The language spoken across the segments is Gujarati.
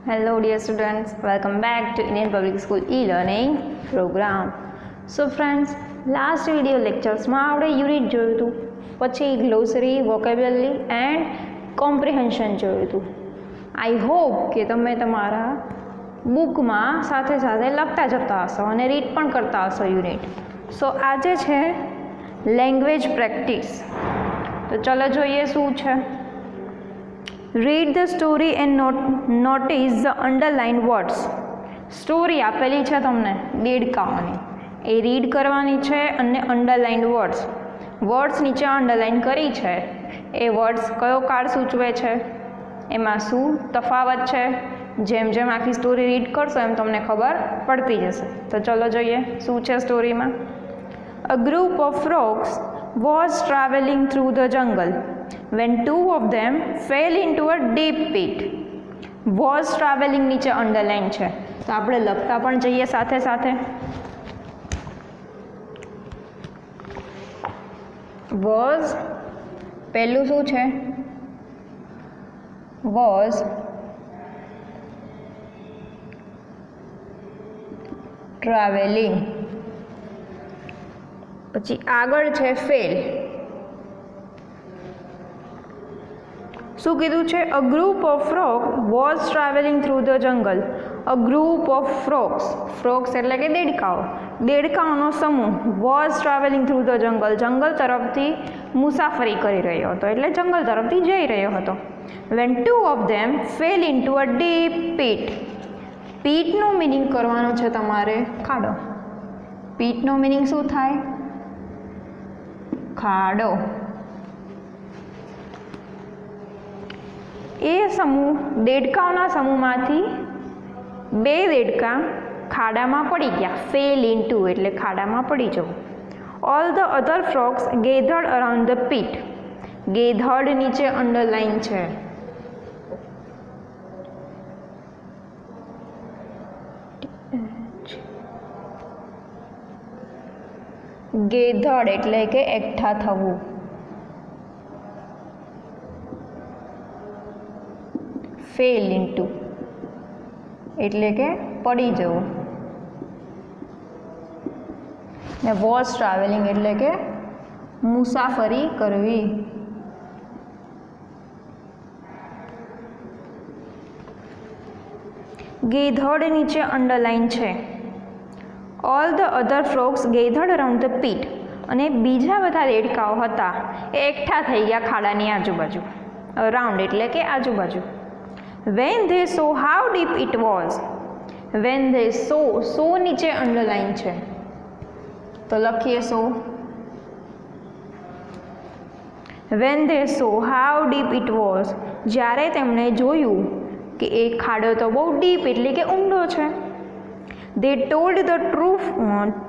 Hello dear students, welcome back to Indian Public School e-learning program. So friends, last video lectures માં આપણે યુનિટ જોયું હતું, પછી ગ્લોસરી, વોકેબ્યુલરી એન્ડ કોમ્પ્રિહેન્શન જોયું હતું. આઈ હોપ કે તમે તમારા બુકમાં સાથે સાથે લખતા જતા હશો અને રીડ પણ કરતા હશો યુનિટ. સો આજે છે લેંગ્વેજ પ્રેક્ટિસ. તો ચલો જોઈએ શું છે. Read the story and notice the underline words. Story આપેલી છે તમને દેડકાઓની, એ રીડ કરવાની છે અને અંડરલાઇન વર્ડ્સ નીચે અંડરલાઇન કરી છે. એ વર્ડ્સ કયો કાળ સૂચવે છે, એમાં શું તફાવત છે, જેમ જેમ આખી સ્ટોરી રીડ કરશો એમ તમને ખબર પડતી જશે. તો ચલો જોઈએ શું છે સ્ટોરીમાં. A group of frogs was traveling through the jungle when two of them fell into a deep pit. Was traveling નીચે અંડરલાઇન છે, તો આપણે લખતા પણ જઈએ સાથે સાથે. was પહેલું શું છે, was traveling, પછી આગળ છે ફેલ. શું કીધું છે? A group of frog was traveling through the jungle. A group of frogs એટલે કે દેડકાઓનો સમૂહ વોઝ ટ્રાવેલિંગ થ્રુ ધ જંગલ તરફથી મુસાફરી કરી રહ્યો હતો, એટલે જંગલ તરફથી જઈ રહ્યો હતો. When two of them fell into a deep pit. પીટનો મિનિંગ કરવાનો છે તમારે ખાડો. પીટનો મિનિંગ શું થાય? ખાડો. એ સમૂહ દેડકાઓના સમૂહમાંથી બે દેડકા ખાડામાં પડી ગયા. ફેલ ઇન્ટુ એટલે ખાડામાં પડી જવું. All the other frogs gathered around the pit. Gathered નીચે અંડરલાઇન છે. ગેધર્ડ એટલે કે એકઠા થવું. ફેલ ઇન્ટુ એટલે કે પડી જવું. ને વોઝ ટ્રાવેલિંગ એટલે કે મુસાફરી કરવી. ગેધર્ડ નીચે અંડરલાઇન છે. All the other frogs gathered around the pit. અને બીજા બધા દેડકાઓ હતા એ એકઠા થઈ ગયા ખાડાની આજુબાજુ. અરાઉન્ડ એટલે કે આજુબાજુ. When they saw how deep it was. When they saw નીચે અંડરલાઇન છે, તો લખીએ saw. When they saw how deep it was. જ્યારે તેમણે જોયું કે એ ખાડો તો બહુ ડીપ એટલે કે ઊંડો છે. They told the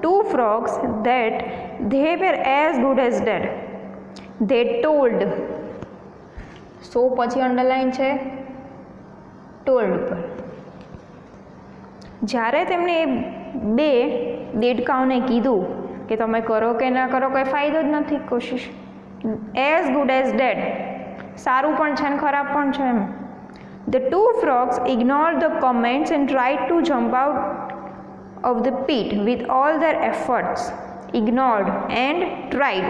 two frogs that they were as good as dead. They told. So પછી અંડરલાઇન છે ટોલ્ડ પર. જ્યારે તેમણે એ બે દેડકાઓને કીધું કે તમે કરો કે ના કરો કોઈ ફાયદો જ નથી કોશિશ. એઝ ગુડ એઝ ડેડ, સારું પણ છે ને ખરાબ પણ છે એમ. The two frogs ignored the comments and tried to jump out of the pit with all their efforts. Ignored and tried.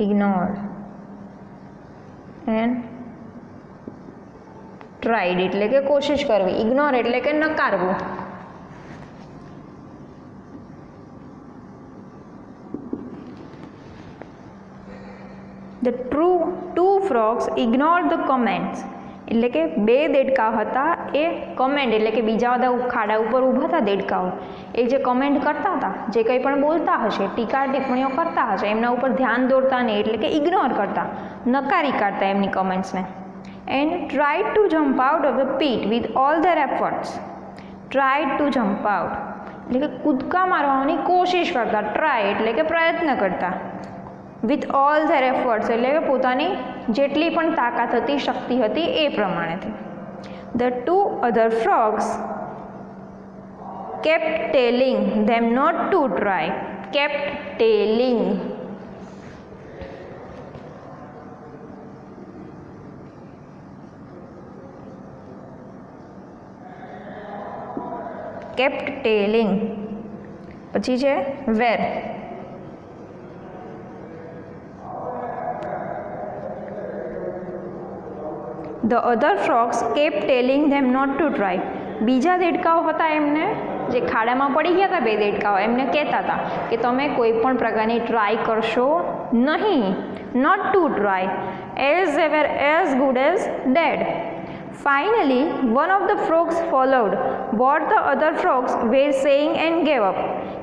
Ignored and tried એટલે કે કોશિશ કરવી. ઇગ્નોર એટલે કે નકારવું. The two frogs ignored the comments. એટલે કે બે દેડકા હતા, એ કમેન્ટ એટલે કે બીજા બધા ખાડા ઉપર ઊભા હતા દેડકાઓ, એ જે કમેન્ટ કરતા હતા, જે કંઈ પણ બોલતા હશે, ટીકા ટિપ્પણીઓ કરતા હશે, એમના ઉપર ધ્યાન દોરતા નહીં એટલે કે ઇગ્નોર કરતા, નકારી કાઢતા એમની કમેન્ટ્સને. And tried to jump out of the pit with all their efforts. Tried to jump out એટલે કે કૂદકા મારવાની કોશિશ કરતા. ટ્રાય એટલે કે પ્રયત્ન કરતા. વિથ ઓલ ધેર એફર્ટ્સ એટલે કે પોતાની જેટલી પણ તાકાત હતી, શક્તિ હતી એ પ્રમાણેથી. The two other frogs kept telling them not to try. Kept telling. Kept telling. પછી છે were. The other frogs kept telling them not to try. બીજા દેડકાઓ હતા એમને જે ખાડામાં પડી ગયા હતા, બે દેડકાઓ એમને કહેતા હતા કે તમે કોઈ પણ પ્રકારની ટ્રાય કરશો નહીં, not to try, as they were as good as dead. Finally, one of the frogs followed what the other frogs were saying and gave up.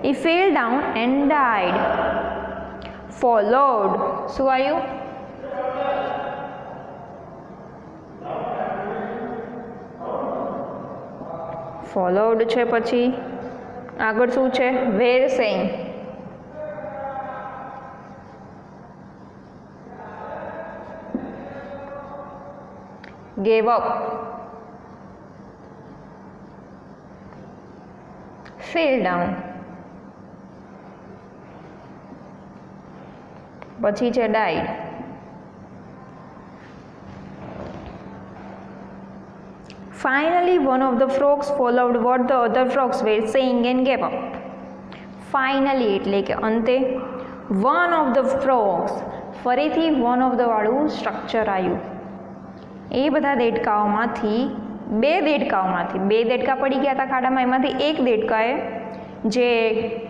He fell down and died. Followed. શું આવ્યું? ફોલોડ છે. પછી આગળ શું છે? Were saying. Gave up. Fell down. પછી છે died. Finally, one of the frogs followed what the other frogs were saying and gave up. Finally એટલે કે અંતે, one of the frogs, ફરીથી one of the વાળું સ્ટ્રક્ચર આવ્યું. એ બધા દેડકાઓમાંથી બે દેડકા પડી ગયા હતા ખાડામાં, એમાંથી એક દેડકાએ જે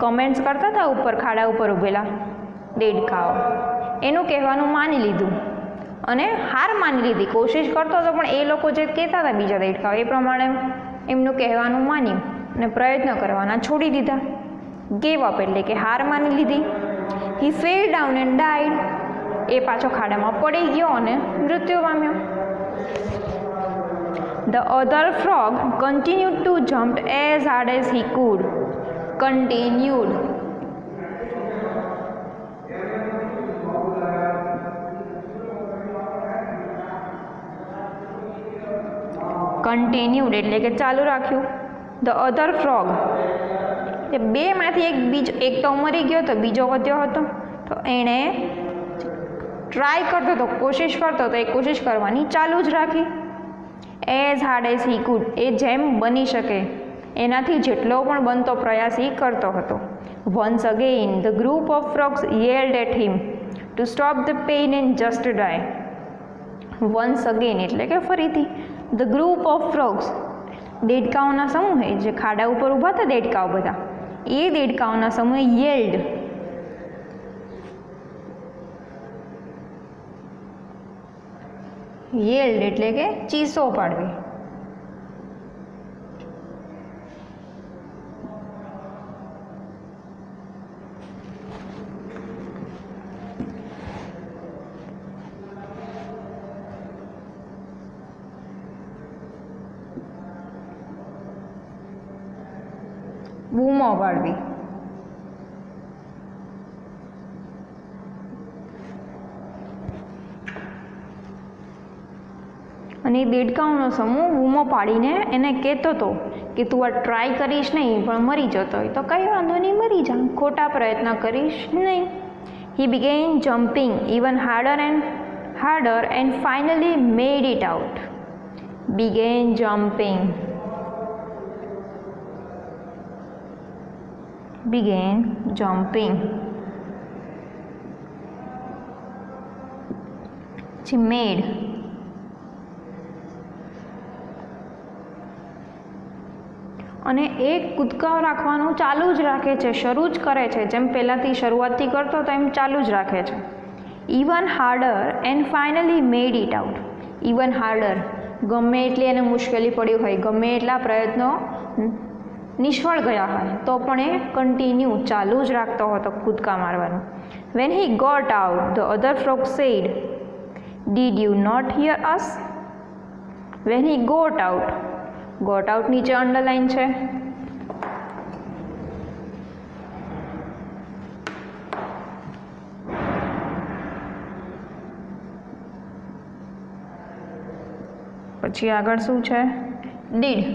કમેન્ટ્સ કરતા હતા ઉપર ખાડા ઉપર ઊભેલા દેડકાઓ, એનું કહેવાનું માની લીધું અને હાર માની લીધી. કોશિશ કરતો હતો પણ એ લોકો જે કહેતા હતા બીજા દેડકાઓ એ પ્રમાણે એમનું કહેવાનું માન્યું અને પ્રયત્ન કરવાના છોડી દીધા. ગેવ અપ એટલે કે હાર માની લીધી. He fell down and died. એ પાછો ખાડામાં પડી ગયો અને મૃત્યુ પામ્યો. The other frog continued to jump as hard as he could. Continued. Continued એટલે કે ચાલુ રાખ્યું. ધ અધર ફ્રોગ એ બેમાંથી એક તો મરી ગયો તો બીજો વધ્યો હતો, તો એણે ટ્રાય કરતો હતો, કોશિશ કરતો હતો, એ કોશિશ કરવાની ચાલુ જ રાખી. As hard as he could, એ જેમ બની શકે એનાથી જેટલો પણ બનતો પ્રયાસ એ કરતો હતો. Once again the group of frogs yelled at him to stop the pain and just die. Once again એટલે કે ફરીથી. ધ ગ્રુપ ઓફ ફ્રોગ્સ દેડકાઓના સમૂહે, જે ખાડા ઉપર ઊભા હતા દેડકાઓ બધા, એ દેડકાઓના સમૂહે યેલ્ડ એટલે કે ચીસો પાડવી. બૂમો પાડવી. અને એ દેડકાઓનો સમૂહ બૂમો પાડીને એને કહેતો હતો કે તું આ ટ્રાય કરીશ નહીં પણ મરી જતો હોય તો કંઈ વાંધો નહીં, મરી જા, ખોટા પ્રયત્ન કરીશ નહીં. હી began jumping even harder and finally made it out. Began jumping. She made. અને એક કૂદકાઓ રાખવાનું ચાલુ જ રાખે છે, શરૂ જ કરે છે, જેમ પહેલાંથી શરૂઆતથી કરતો તો એમ ચાલુ જ રાખે છે. Even harder and finally made it out. Even harder, ગમે એટલી એને મુશ્કેલી પડી હોય, ગમે એટલા પ્રયત્નો નિષ્ફળ ગયા હોય તો પણ એ કન્ટિન્યુ ચાલુ જ રાખતો હતો કૂદકા મારવાનું. When he got out the other frog said, did you not hear us. When he got out નીચે અંડરલાઇન છે. પછી આગળ શું છે? Did.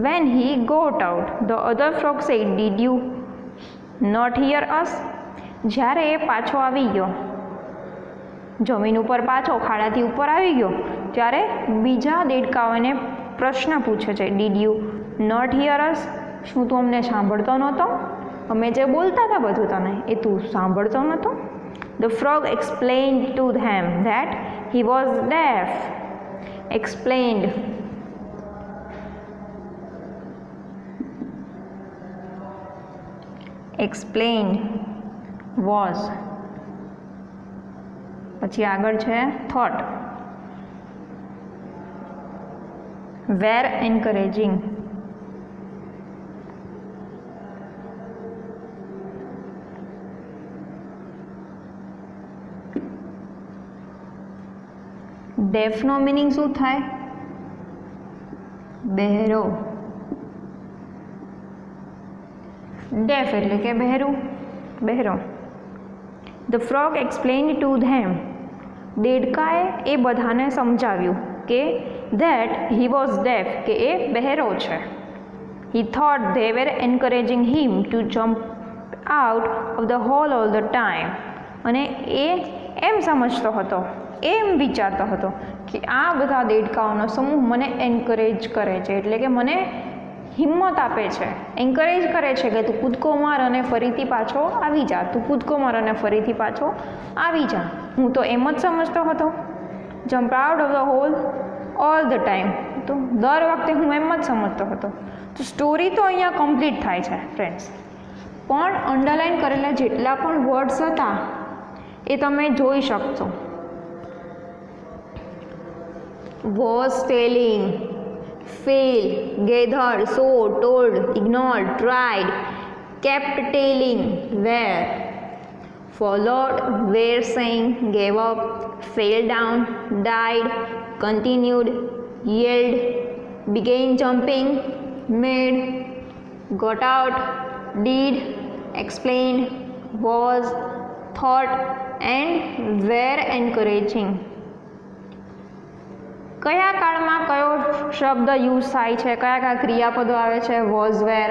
When he got out, the other frog said, "Did you not hear us?" જ્યારે એ પાછો આવી ગયો, જમીન ઉપર પાછો ખાડાથી ઉપર આવી ગયો, ત્યારે બીજા દેડકાઓ એને પ્રશ્ન પૂછે છે, ડીડ યુ નોટ હિયર અસ? શું તું અમને સાંભળતો નહોતો? અમે જે બોલતા હતા બધું તને એ તું સાંભળતો નહોતો? The frog explained to them that he was deaf. Explained was, પછી આગળ છે થોટ, વેર એન્કરેજિંગ. ડેફનો મિનિંગ શું થાય? બહેરો. ડેફ એટલે કે બહેરું, બહેરો. The frog explained to them. દેડકાએ એ બધાને સમજાવ્યું કે ધેટ હી વોઝ ડેફ, કે એ બહેરો છે. He thought they were encouraging him to jump out of the hole all the time. અને એ એમ સમજતો હતો, એમ વિચારતો હતો કે આ બધા દેડકાઓનો સમૂહ મને એન્કરેજ કરે છે, એટલે કે મને હિંમત આપે છે, એન્કરેજ કરે છે કે તું કૂદકો માર અને ફરીથી પાછો આવી જા, તું કૂદકો માર અને ફરીથી પાછો આવી જા. હું તો એમ જ સમજતો હતો, jump out of the hole all the time, તો દર વખતે હું એમ જ સમજતો હતો. તો સ્ટોરી તો અહીંયા કમ્પ્લીટ થાય છે ફ્રેન્ડ્સ, પણ અંડરલાઇન કરેલા જેટલા પણ વર્ડ્સ હતા એ તમે જોઈ શકશો. Was telling, fail, gathered, saw, told, ignored, tried, kept telling, were, followed, were saying, gave up, fell down, died, continued, yelled, began jumping, made, got out, did, explained, was, thought and were encouraging. કયા કાળમાં કયો શબ્દ યુઝ થાય છે, કયા કયા ક્રિયાપદો આવે છે? Was, were,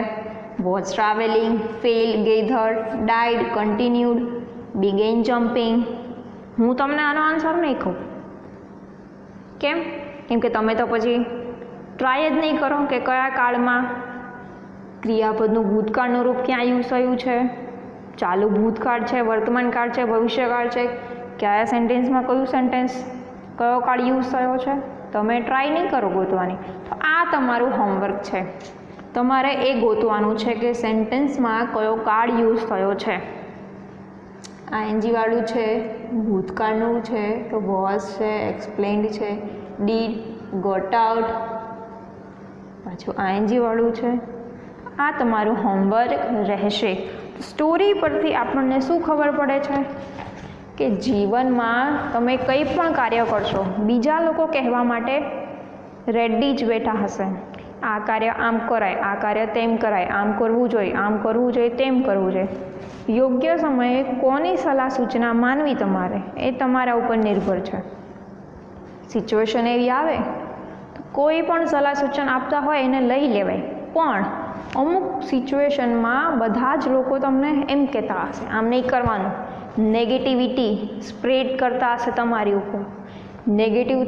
was travelling, fell, gathered, died, continued, began jumping. હું તમને આનો આન્સર નહીં કહું. કેમ? કેમ કે તમે તો પછી ટ્રાય જ નહીં કરો કે કયા કાળમાં ક્રિયાપદનું ભૂતકાળનું રૂપ ક્યાં યુઝ થયું છે, ચાલુ ભૂતકાળ છે, વર્તમાન કાળ છે, ભવિષ્યકાળ છે, કયા સેન્ટેન્સમાં કયું સેન્ટેન્સ કયો કાળ યુઝ થયો છે, તમે ટ્રાય નહીં કરો ગોતવાની. તો આ તમારું હોમવર્ક છે, તમારે એ ગોતવાનું છે કે સેન્ટેન્સમાં કયો કાળ યુઝ થયો છે. આઈએનજી વાળું છે, ભૂતકાળનું છે તો વોઝ છે, એક્સપ્લેન્ડ છે, ડીડ, ગોટ આઉટ, પાછું આઈએનજી વાળું છે. આ તમારું હોમવર્ક રહેશે. સ્ટોરી પરથી આપણને શું ખબર પડે છે કે જીવનમાં તમે કંઈ પણ કાર્ય કરશો, બીજા લોકો કહેવા માટે રેડી જ બેઠા હશે. આ કાર્ય આમ કરાય, આ કાર્ય તેમ કરાય, આમ કરવું જોઈએ, આમ કરવું જોઈએ, તેમ કરવું જોઈએ. યોગ્ય સમયે કોની સલાહ સૂચના માનવી તમારે એ તમારા ઉપર નિર્ભર છે. સિચ્યુએશન એવી આવે તો કોઈ પણ સલાહ સૂચન આપતા હોય એને લઈ લેવાય, પણ અમુક સિચ્યુએશનમાં બધા જ લોકો તમને એમ કહેતા હશે આમ નહીં કરવાનું, નેગેટિવિટી સ્પ્રેડ કરતા હશે તમારી ઉપર, નેગેટિવ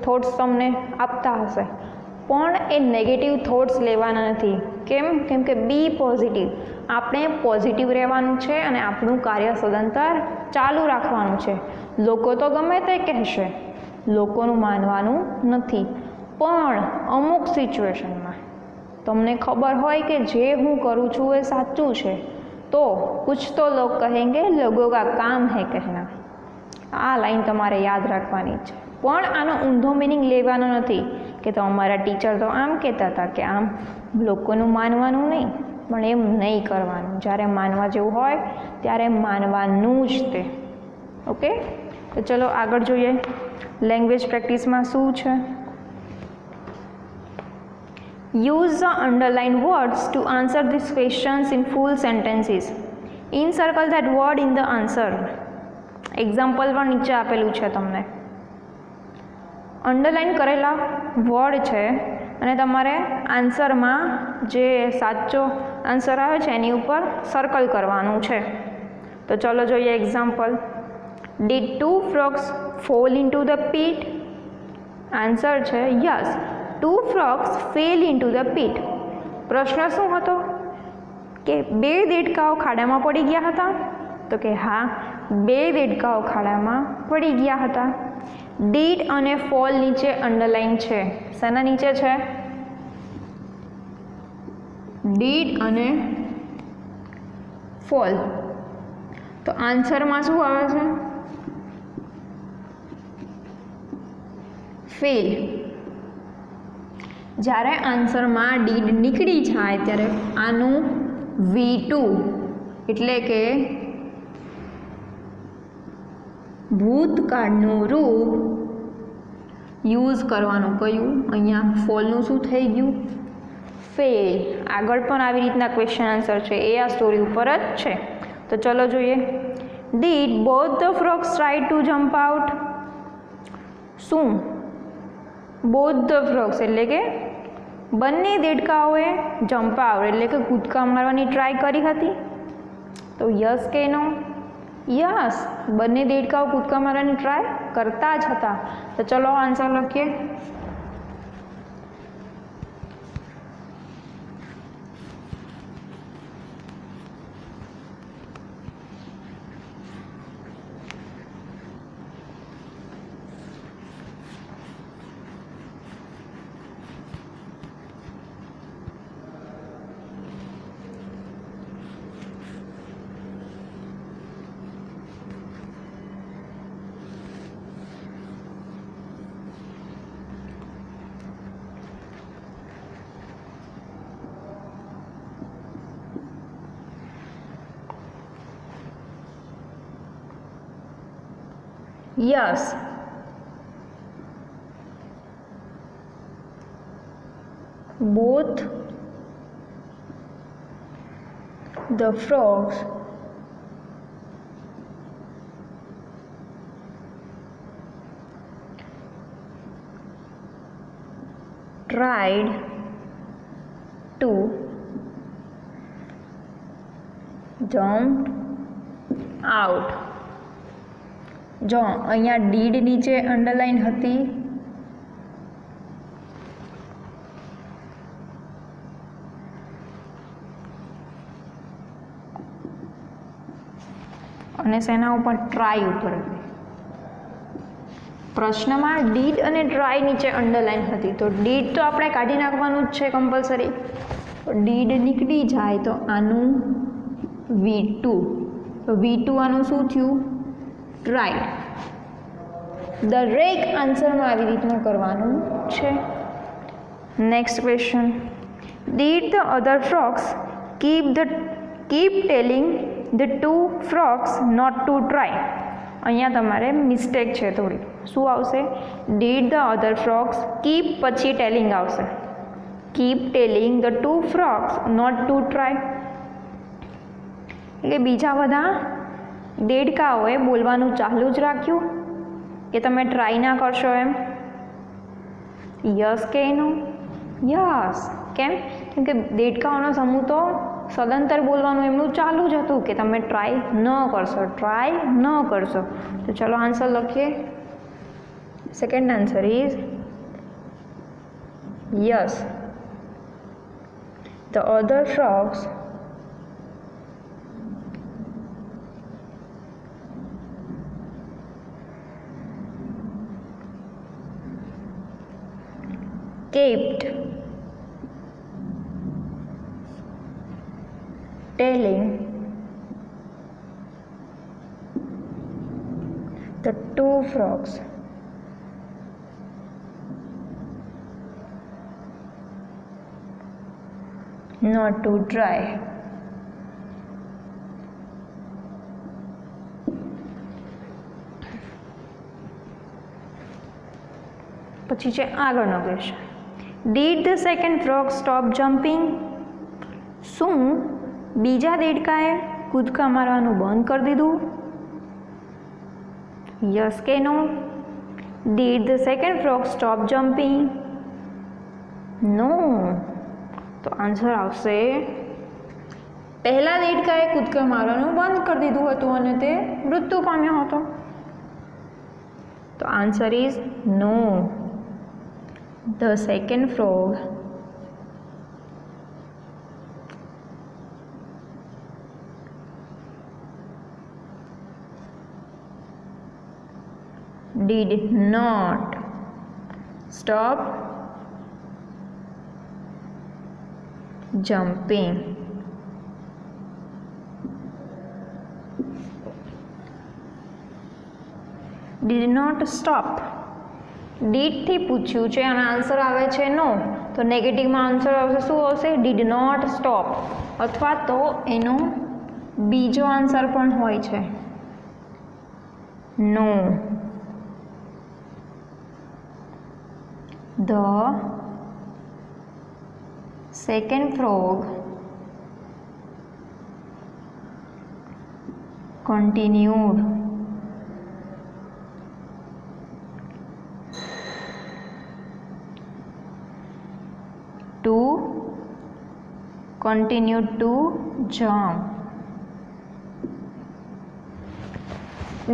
થોટ્સ તમને આપતા હશે, પણ એ નેગેટિવ થોટ્સ લેવાના નથી. કેમ? કેમ કે બી પોઝિટિવ. આપણે પોઝિટિવ રહેવાનું છે અને આપણું કાર્ય સદંતર ચાલુ રાખવાનું છે. લોકો તો ગમે તે કહેશે, લોકોનું માનવાનું નથી, પણ અમુક સિચ્યુએશનમાં તમને ખબર હોય કે જે હું કરું છું એ સાચું છે, તો કુછ તો લોગ કહેંગે લોગો કા કામ હૈ કહેના. આ લાઈન તમારે યાદ રાખવાની છે, પણ આનો ઊંધો મિનિંગ લેવાનો નથી કે તો અમારા ટીચર તો આમ કહેતા હતા કે આમ લોકોનું માનવાનું નહીં, પણ એમ નહીં કરવાનું. જ્યારે માનવા જેવું હોય ત્યારે માનવાનું જ તે. ઓકે, તો ચલો આગળ જોઈએ લેંગ્વેજ પ્રેક્ટિસમાં શું છે. Use the underlined words to answer these questions in full sentences. Encircle that word in the answer. Example પણ નીચે આપેલું છે તમને. અંડરલાઇન કરેલા વર્ડ છે અને તમારે આન્સરમાં જે સાચો આન્સર આવે છે એની ઉપર સર્કલ કરવાનું છે. તો ચલો જોઈએ example. Did two frogs fall into the pit? Answer છે yes, 2 frogs fell into the pit. પ્રશ્ન શું હતો કે 2 દેડકાઓ ખાડામાં પડી ગયા હતા? તો કે હા, 2 દેડકાઓ ખાડામાં પડી ગયા હતા. ડીડ અને ફોલ નીચે અંડરલાઈન છે. શેના નીચે છે? ડીડ અને ફોલ. તો આન્સરમાં શું આવે છે? ફેલ. જ્યારે આન્સરમાં ડીડ નીકળી જાય ત્યારે આનું V2 એટલે કે ભૂતકાળનું રૂપ યુઝ કરવાનું. કયું? અહીંયા ફોલનું શું થઈ ગયું? ફેલ. આગળ પણ આવી રીતના ક્વેશ્ચન આન્સર છે, એ આ સ્ટોરી ઉપર જ છે. તો ચલો જોઈએ. Did both the frogs try to jump out? શું બોથ ધ ફ્રોગ્સ એટલે કે બંને દેડકાઓએ જમ્પ આઉટ એટલે કે કૂદકા મારવાની ટ્રાય કરી હતી? તો યસ કે નો? યસ, બંને દેડકાઓ કૂદકા મારવાની ટ્રાય કરતા જ હતા. તો ચલો આન્સર લખીએ. Yes, both the frogs tried to jump out. જો અહીંયા ડીડ નીચે અંડરલાઈન હતી, અને શેના ઉપર? ટ્રાય ઉપર હતી. પ્રશ્નમાં ડીડ અને ટ્રાય નીચે અંડરલાઈન હતી, તો ડીડ તો આપણે કાઢી નાખવાનું જ છે કમ્પલસરી. ડીડ નીકળી જાય તો આનું V2. તો V2 આનું શું થયું? ટ્રાય. દરેક આન્સરમાં આવી રીતનું કરવાનું છે. Next question. Did the other frogs keep telling the 2 frogs not to try? અહીંયા તમારે મિસ્ટેક છે થોડી. શું આવશે? Did the other frogs keep પછી ટેલિંગ આવશે. Keep telling the 2 frogs not to try એટલે બીજા બધા દેડકાઓએ બોલવાનું ચાલુ જ રાખ્યું કે તમે ટ્રાય ના કરશો એમ? યસ કે નો? યસ. કેમ? કેમ કે દેડકાઓનો સમૂહ તો સદંતર બોલવાનું એમનું ચાલુ જ હતું કે તમે ટ્રાય ન કરશો, ટ્રાય ન કરશો. તો ચલો આન્સર લખીએ. Second answer is yes, the other frogs kept telling the 2 frogs not to try. પછી છે આગળનો question. Did the second frog stop jumping? શું બીજા દેડકાએ કૂદકા મારવાનું બંધ કરી દીધું? યસ કે નો? Did the second frog stop jumping? નો. તો આન્સર આવશે પહેલા દેડકાએ કૂદકા મારવાનું બંધ કરી દીધું હતું અને તે મૃત્યુ પામ્યો હતો. તો answer is no. The second frog did not stop jumping. Did not stop. Did થી પૂછ્યું છે અને આન્સર આવે છે નો, તો નેગેટિવમાં આન્સર આવશે શું આવશે? Did not stop. અથવા તો એનો બીજો આન્સર પણ હોય છે નો. The second frog continued to jump.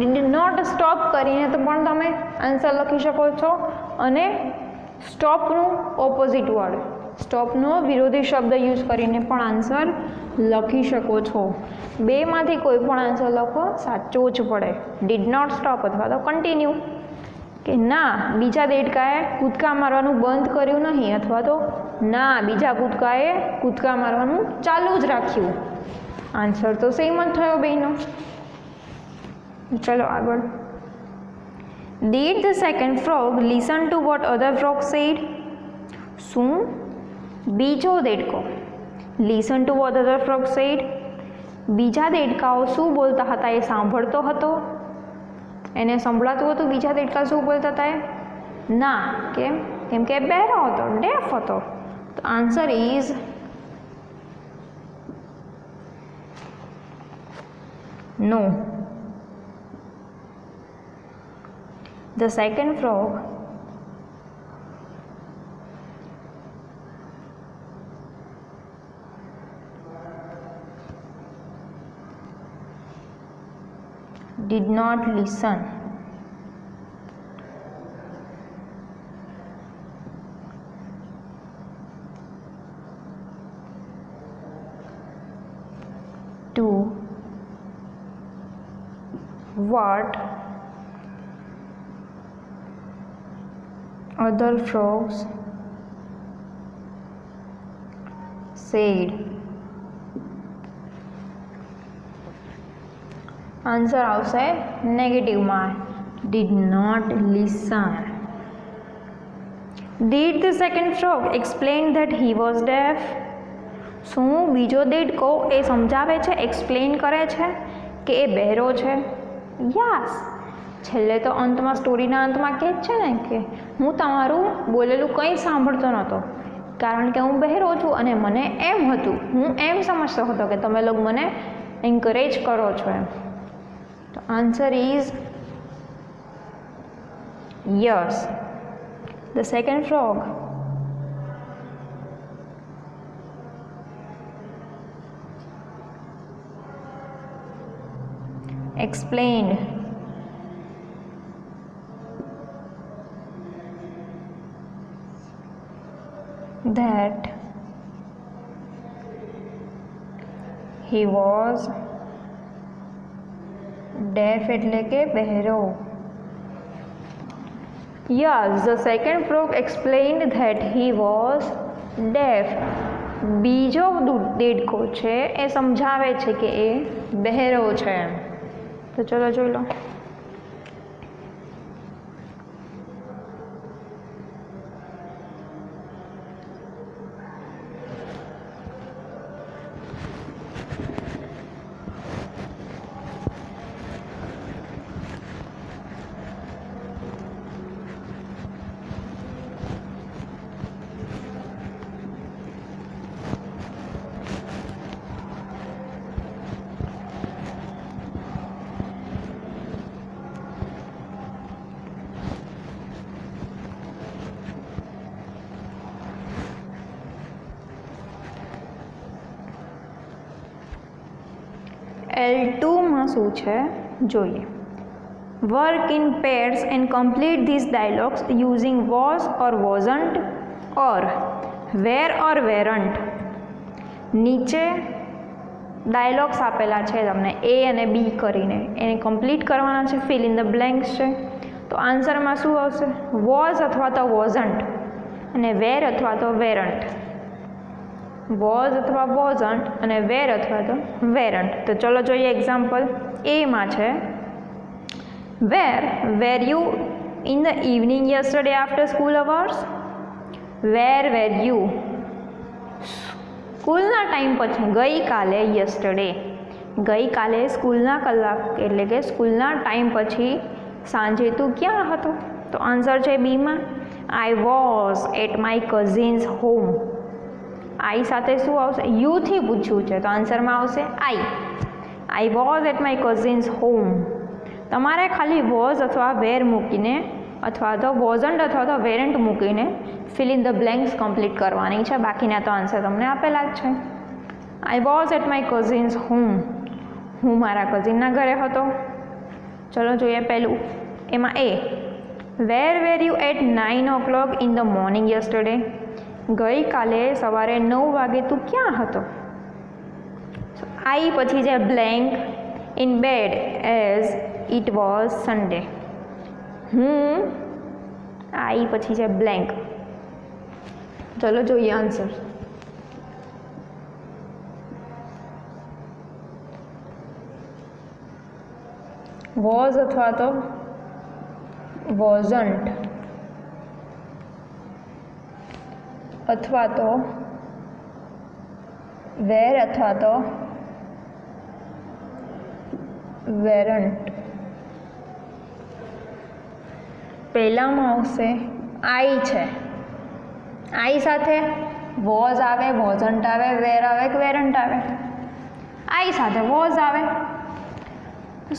Did not stop કરીને તો પણ તમે આન્સર લખી શકો છો અને સ્ટોપનું ઓપોઝિટ વર્ડ, સ્ટોપનો વિરોધી શબ્દ યુઝ કરીને પણ આન્સર લખી શકો છો. બેમાંથી કોઈ પણ આન્સર લખો સાચો જ પડે. ડીડ નોટ સ્ટોપ અથવા તો કન્ટિન્યુ, કે ના બીજા દેડકાએ કૂદકા મારવાનું બંધ કર્યું નહીં, અથવા તો ના બીજા કૂદકા મારવાનું ચાલુ જ રાખ્યું. આન્સર તો સેમ જ થયો બેનો. ચલો આગળ. Did the second frog listen to what other frog said? શું બીજો દેડકો listen to what other frog said, બીજા દેડકાઓ શું બોલતા હતા એ સાંભળતો હતો? એને સંભળાતું હતું બીજા દેડકા શું બોલતા હતા? ના. કેમ? કેમ કે બહેરો હતો, ડેફ હતો. તો answer is no. The second frog did not listen to what other frogs said. Answer આવશે નેગેટિવમાં. Did not listen. Did the second frog explain that he was deaf? શું બીજો દેડકો એ સમજાવે છે, એક્સપ્લેન કરે છે કે એ બહેરો છે? યસ. છેલ્લે તો અંતમાં, સ્ટોરીના અંતમાં કહે છે ને કે હું તમારું બોલેલું કંઈ સાંભળતો નહોતો કારણ કે હું બહેરો છું અને મને એમ હતું, હું એમ સમજતો હતો કે તમે લોકો મને એન્કરેજ કરો છો એમ. તો answer is yes. The second frog explained that he was deaf એટલે કે બહેરો. Yes, the second frog explained that he was deaf. બીજો દેડકો છે એ સમજાવે છે કે એ બહેરો છે. તો ચલો જોઈ લો. L2 માં શું છે જોઈએ. Work in pairs and complete these dialogues using was or wasn't or were or weren't. નીચે ડાયલોગ્સ આપેલા છે તમને એ અને બી કરીને, એને કમ્પ્લીટ કરવાના છે, ફિલ ઇન ધ બ્લેન્ક્સ છે. તો આન્સરમાં શું આવશે? વોઝ અથવા તો વોઝન્ટ અને વેર અથવા તો વેરન્ટ. વોઝ અથવા વોઝન્ટ અને વેર અથવા તો વેરન્ટ. તો ચલો જોઈએ એક્ઝામ્પલ. એમાં છે were you in the evening yesterday after school hours. Were you સ્કૂલના ટાઈમ પછી, ગઈકાલે યસ્ટરડે, ગઈકાલે સ્કૂલના કલાક એટલે કે સ્કૂલના ટાઈમ પછી સાંજે તું ક્યાં હતો? તો આન્સર છે બીમાં I was at my cousin's home. I સાથે શું આવશે? યુથી પૂછ્યું છે તો આન્સરમાં આવશે I was at my cousin's home. તમારે ખાલી વોઝ અથવા વેર મૂકીને અથવા તો વોઝન્ટ અથવા તો વેરન્ટ મૂકીને fill in the blanks complete કરવાની છે. બાકીના તો આન્સર તમને આપેલા જ છે. I was at my cousin's home. હું મારા કઝિનના ઘરે હતો. ચલો જોઈએ પહેલું. એમાં એ were you at 9 o'clock in the morning yesterday. ગઈકાલે સવારે 9 વાગે તું ક્યાં હતો? આઈ પછી છે blank in bed as it was Sunday. હું આઈ પછી છે બ્લેન્ક. ચલો જોઈએ આન્સર. વોઝ અથવા તો વોઝન્ટ અથવા તો વેર અથવા તો વેરન્ટ. પહેલામાં આવશે આઈ છે. આઈ સાથે વોઝ આવે, વોઝન્ટ આવે, વેર આવે કે વેરન્ટ આવે? આઈ સાથે વોઝ આવે.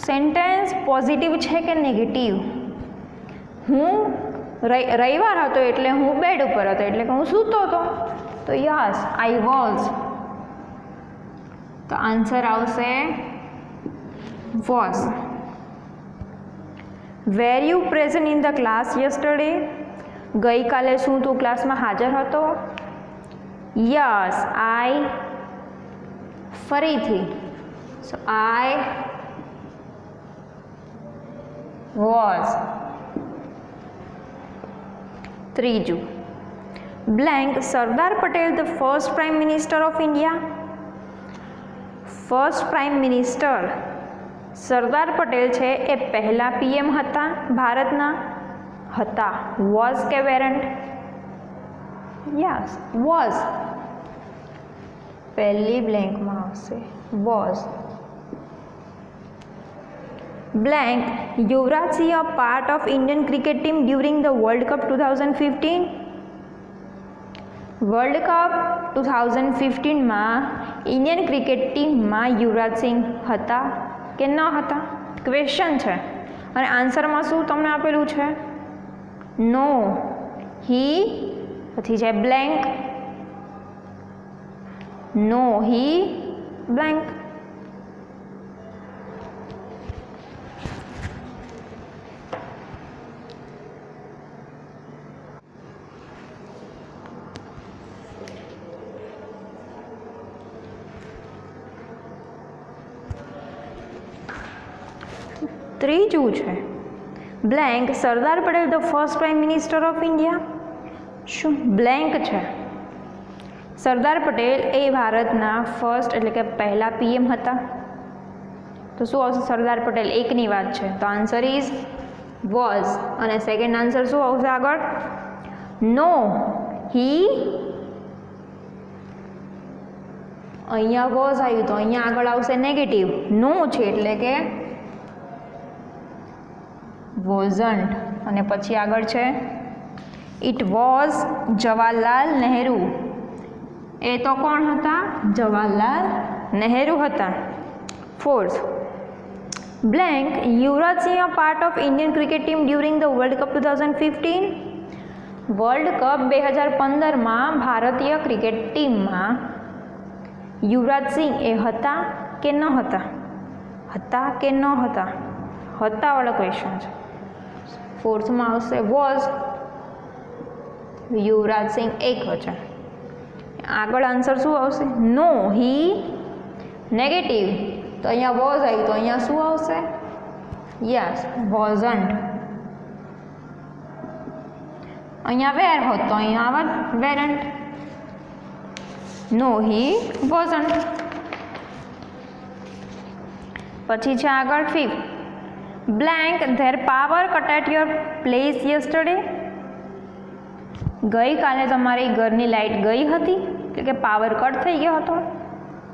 સેન્ટેન્સ પોઝિટિવ છે કે નેગેટિવ? હું રવિવાર હતો એટલે હું બેડ ઉપર હતો એટલે કે હું સૂતો હતો. તો યસ આઈ વોઝ. તો આન્સર આવશે was. Were you present in the class yesterday. ગઈકાલે શું તું ક્લાસમાં હાજર હતો? Yes I. ફરીથી સો આઈ વોઝ. ત્રીજું blank Sardar Patel the first prime minister of India. First prime minister Sardar Patel છે એ પહેલા પીએમ હતા ભારતના. હતા વોઝ કે વેરન્ટ? Yes was. પહેલી બ્લેન્કમાં આવશે was. Blank Yuvraj Singh a part of Indian cricket team during the world cup 2015. World cup 2015માં ઇન્ડિયન ક્રિકેટ ટીમમાં યુવરાજ સિંહ હતા કે ન હતા? ક્વેશ્ચન છે અને આન્સરમાં શું તમને આપેલું છે? નો. હી પછી છે બ્લેન્ક. નો હી બ્લેન્ક. ત્રીજું છે blank Sardar Patel the first prime minister of India. શું બ્લેન્ક છે? સરદાર પટેલ એ ભારતના ફર્સ્ટ એટલે કે પહેલા પીએમ હતા. તો શું આવશે? સરદાર પટેલ એકની વાત છે તો આન્સર ઇઝ વોઝ. અને સેકન્ડ આન્સર શું આવશે આગળ? નો હી. અહીંયા વોઝ આવ્યું તો અહીંયા આગળ આવશે નેગેટિવ. નો છે એટલે કે વોઝન્ટ. અને પછી આગળ છે ઇટ વોઝ જવાહરલાલ નહેરુ. એ તો કોણ હતા? જવાહરલાલ નહેરુ હતા. Fourth blank Yuvraj Singh a part of Indian cricket team during the world cup 2015. World cup 2015માં ભારતીય ક્રિકેટ ટીમમાં યુવરાજ સિંહ એ હતા કે ન હતા? હતા કે ન હતા? હતાવાળો ક્વેશ્ચન છે. ફોર્થમાં આવશે વોઝ, યુવરાજ સિંહ એકવચન. આગળ આન્સર શું આવશે? નો હી નેગેટિવ. તો અહીંયા વોઝ આવ્યું તો અહીંયા શું આવશે? Yes wasn't. અહીંયા વેર હોત તો અહીંયા આવત વેરન્ટ. નો હી વોઝન્ટ. પછી છે આગળ fifth, blank there power cut at your place yesterday. ગઈકાલે તમારી ઘરની લાઇટ ગઈ હતી, એટલે કે પાવર કટ થઈ ગયો હતો.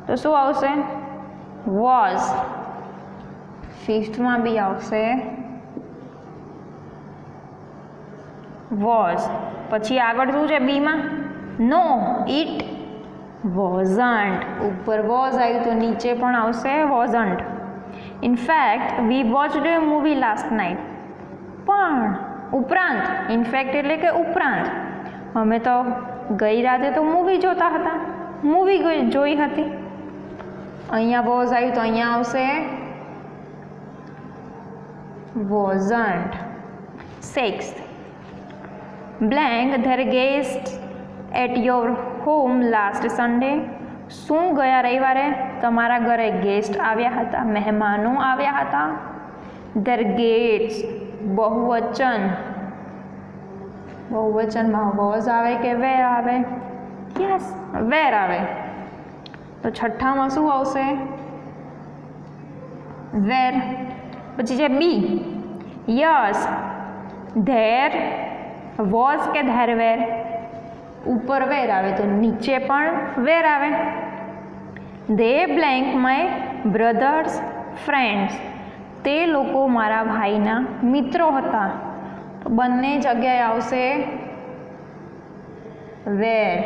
તો શું આવશે? વોઝ. ફિફ્થમાં બી આવશે વોઝ. પછી આગળ શું છે બીમાં? નો ઇટ વોઝન્ટ. ઉપર વોઝ આવ્યું તો નીચે પણ આવશે વોઝન્ટ. ઇનફેક્ટ વી વોચડ એ મૂવી લાસ્ટ નાઇટ. પણ ઉપરાંત, ઇનફેક્ટ એટલે કે ઉપરાંત, અમે તો ગઈ રાતે તો મૂવી જોતા હતા, મૂવી જોઈ હતી. અહીંયા વોઝ આવ્યું તો અહીંયા આવશે wasn't. Sixth, blank there guest at your home last Sunday. શું ગયા રવિવારે તમારા ઘરે ગેસ્ટ આવ્યા હતા, મહેમાનો આવ્યા હતા? ધેર ગેટ્સ બહુવચન. બહુવચનમાં વોઝ આવે કે વેર આવે? યસ વેર આવે. તો છઠ્ઠામાં શું આવશે? વેર. પછી છે બી, યસ ધેર વોઝ કે ધેર વેર? ઉપર વેર આવે તો નીચે પણ વેર આવે. They blank my brothers friends. તે લોકો મારા ભાઈના મિત્રો હતા. તો બંને જગ્યાએ આવશે were.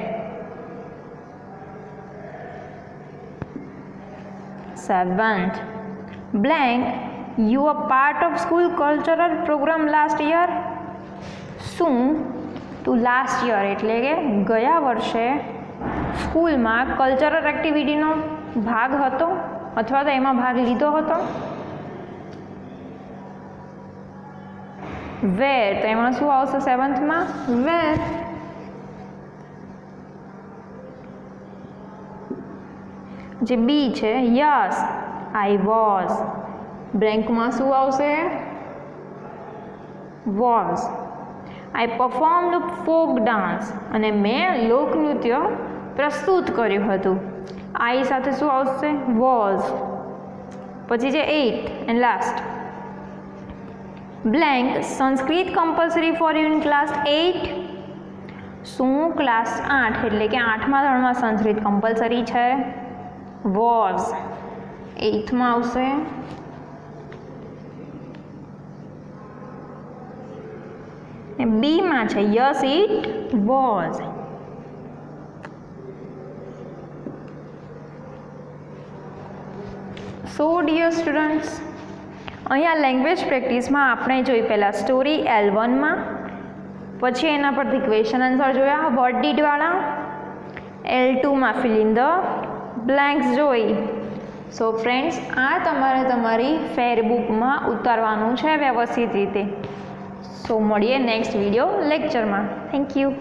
Seventh, blank you a part of school cultural programme last year. શું તું લાસ્ટ યર એટલે કે ગયા વર્ષે સ્કૂલમાં કલ્ચરલ એક્ટિવિટીનો ભાગ હતો અથવા તો એમાં ભાગ લીધો હતો? વેર. તો એમાં શું આવશે સેવન્થમાં? વેર. જે બી છે યસ આઈ વોઝ. બ્લેન્કમાં શું આવશે? Was. I performed folk dance. અને મેં લોકનૃત્ય પ્રસ્તુત કર્યું હતું. આઈ સાથે શું આવશે? વોઝ. પછી છે 8 and last, blank Sanskrit compulsory for you in class 8. શું ક્લાસ 8 એટલે કે 8મા ધોરણમાં સંસ્કૃત કમ્પલસરી છે? વોઝ. 8થમાં આવશે બીમાં છે yes it was. So dear students, અહીંયા લેંગ્વેજ પ્રેક્ટિસમાં આપણે જોઈ પહેલાં સ્ટોરી L1માં, પછી એના પરથી ક્વેશ્ચન આન્સર જોયા વર્ડ ડીડવાળા. L2માં ફિલ ઇન ધ બ્લેન્ક્સ જોઈ. સો ફ્રેન્ડ્સ, આ તમારે તમારી ફેરબુકમાં ઉતારવાનું છે વ્યવસ્થિત રીતે. સો મળીએ નેક્સ્ટ વિડીયો લેક્ચરમાં. Thank you.